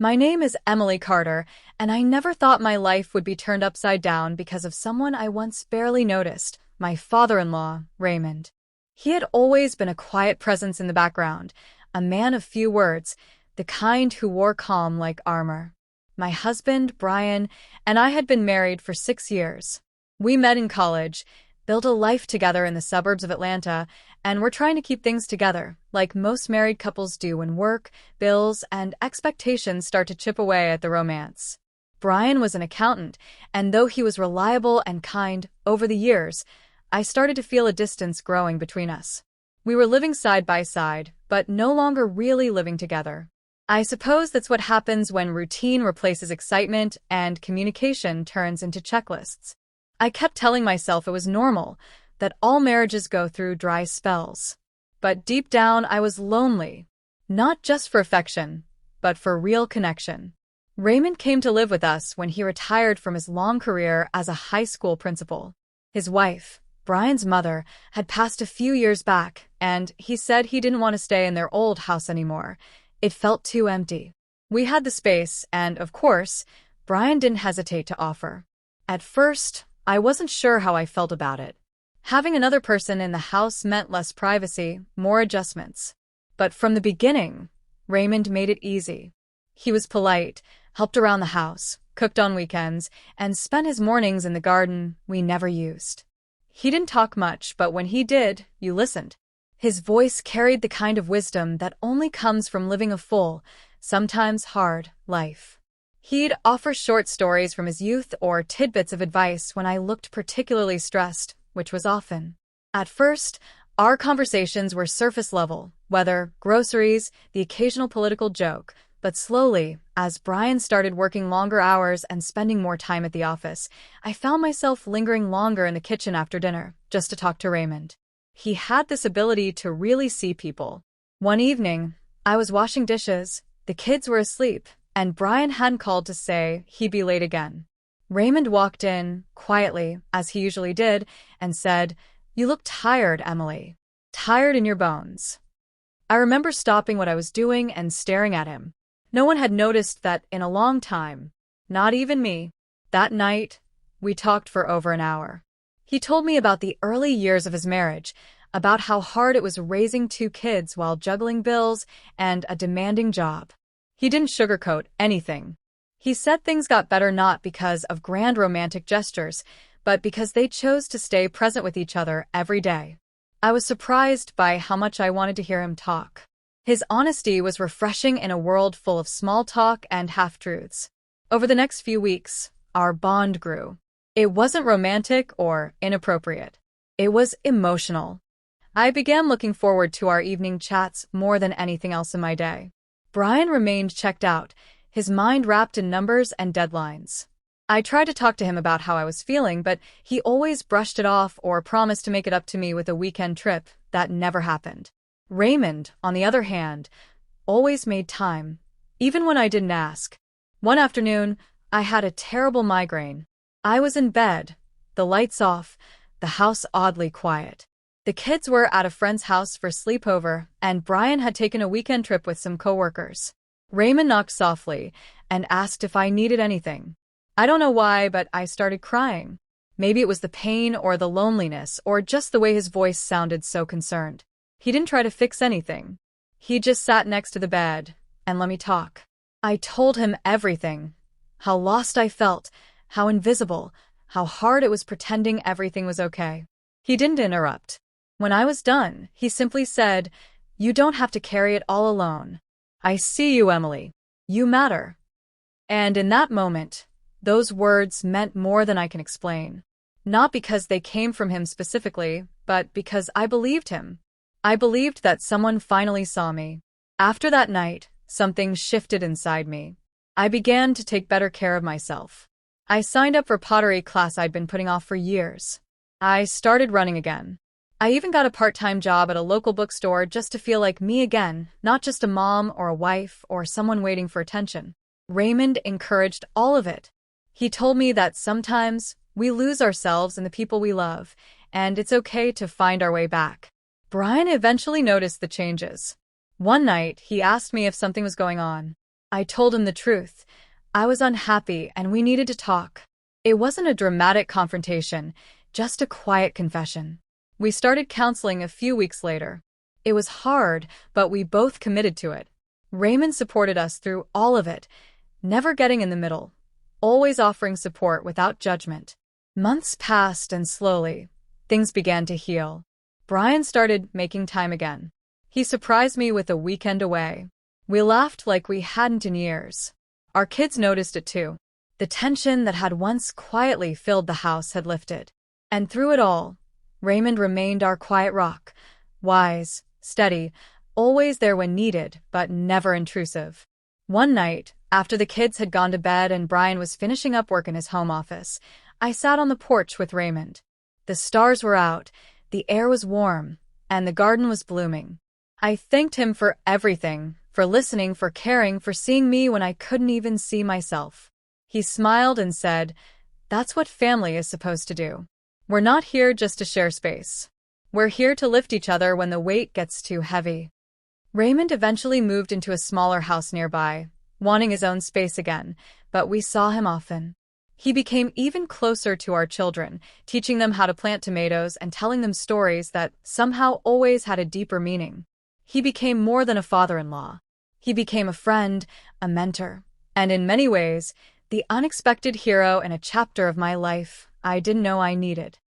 My name is Emily Carter, and I never thought my life would be turned upside down because of someone I once barely noticed, my father-in-law, Raymond. He had always been a quiet presence in the background, a man of few words, the kind who wore calm like armor. My husband, Brian, and I had been married for 6 years. We met in college, built a life together in the suburbs of Atlanta, and were trying to keep things together, like most married couples do when work, bills, and expectations start to chip away at the romance. Brian was an accountant, and though he was reliable and kind, over the years, I started to feel a distance growing between us. We were living side by side, but no longer really living together. I suppose that's what happens when routine replaces excitement and communication turns into checklists. I kept telling myself it was normal, that all marriages go through dry spells. But deep down, I was lonely. Not just for affection, but for real connection. Raymond came to live with us when he retired from his long career as a high school principal. His wife, Brian's mother, had passed a few years back, and he said he didn't want to stay in their old house anymore. It felt too empty. We had the space, and, of course, Brian didn't hesitate to offer. At first, I wasn't sure how I felt about it. Having another person in the house meant less privacy, more adjustments. But from the beginning, Raymond made it easy. He was polite, helped around the house, cooked on weekends, and spent his mornings in the garden we never used. He didn't talk much, but when he did, you listened. His voice carried the kind of wisdom that only comes from living a full, sometimes hard, life. He'd offer short stories from his youth or tidbits of advice when I looked particularly stressed, which was often. At first, our conversations were surface level, weather, groceries, the occasional political joke, but slowly, as Brian started working longer hours and spending more time at the office, I found myself lingering longer in the kitchen after dinner, just to talk to Raymond. He had this ability to really see people. One evening, I was washing dishes, the kids were asleep, and Brian hadn't called to say he'd be late again. Raymond walked in, quietly, as he usually did, and said, "You look tired, Emily. Tired in your bones." I remember stopping what I was doing and staring at him. No one had noticed that in a long time. Not even me. That night, we talked for over an hour. He told me about the early years of his marriage, about how hard it was raising 2 kids while juggling bills and a demanding job. He didn't sugarcoat anything. He said things got better not because of grand romantic gestures, but because they chose to stay present with each other every day. I was surprised by how much I wanted to hear him talk. His honesty was refreshing in a world full of small talk and half-truths. Over the next few weeks, our bond grew. It wasn't romantic or inappropriate. It was emotional. I began looking forward to our evening chats more than anything else in my day. Brian remained checked out, his mind wrapped in numbers and deadlines. I tried to talk to him about how I was feeling, but he always brushed it off or promised to make it up to me with a weekend trip. That never happened. Raymond, on the other hand, always made time, even when I didn't ask. One afternoon, I had a terrible migraine. I was in bed, the lights off, the house oddly quiet. The kids were at a friend's house for sleepover, and Brian had taken a weekend trip with some coworkers. Raymond knocked softly and asked if I needed anything. I don't know why, but I started crying. Maybe it was the pain or the loneliness or just the way his voice sounded so concerned. He didn't try to fix anything. He just sat next to the bed and let me talk. I told him everything. How lost I felt, how invisible, how hard it was pretending everything was okay. He didn't interrupt. When I was done, he simply said, "You don't have to carry it all alone. I see you, Emily. You matter." And in that moment, those words meant more than I can explain. Not because they came from him specifically, but because I believed him. I believed that someone finally saw me. After that night, something shifted inside me. I began to take better care of myself. I signed up for pottery class I'd been putting off for years. I started running again. I even got a part-time job at a local bookstore just to feel like me again, not just a mom or a wife or someone waiting for attention. Raymond encouraged all of it. He told me that sometimes we lose ourselves in the people we love, and it's okay to find our way back. Brian eventually noticed the changes. One night, he asked me if something was going on. I told him the truth. I was unhappy and we needed to talk. It wasn't a dramatic confrontation, just a quiet confession. We started counseling a few weeks later. It was hard, but we both committed to it. Raymond supported us through all of it, never getting in the middle, always offering support without judgment. Months passed and slowly, things began to heal. Brian started making time again. He surprised me with a weekend away. We laughed like we hadn't in years. Our kids noticed it too. The tension that had once quietly filled the house had lifted. And through it all, Raymond remained our quiet rock, wise, steady, always there when needed, but never intrusive. One night, after the kids had gone to bed and Brian was finishing up work in his home office, I sat on the porch with Raymond. The stars were out, the air was warm, and the garden was blooming. I thanked him for everything, for listening, for caring, for seeing me when I couldn't even see myself. He smiled and said, "That's what family is supposed to do. We're not here just to share space. We're here to lift each other when the weight gets too heavy." Raymond eventually moved into a smaller house nearby, wanting his own space again, but we saw him often. He became even closer to our children, teaching them how to plant tomatoes and telling them stories that somehow always had a deeper meaning. He became more than a father-in-law. He became a friend, a mentor, and in many ways, the unexpected hero in a chapter of my life I didn't know I needed.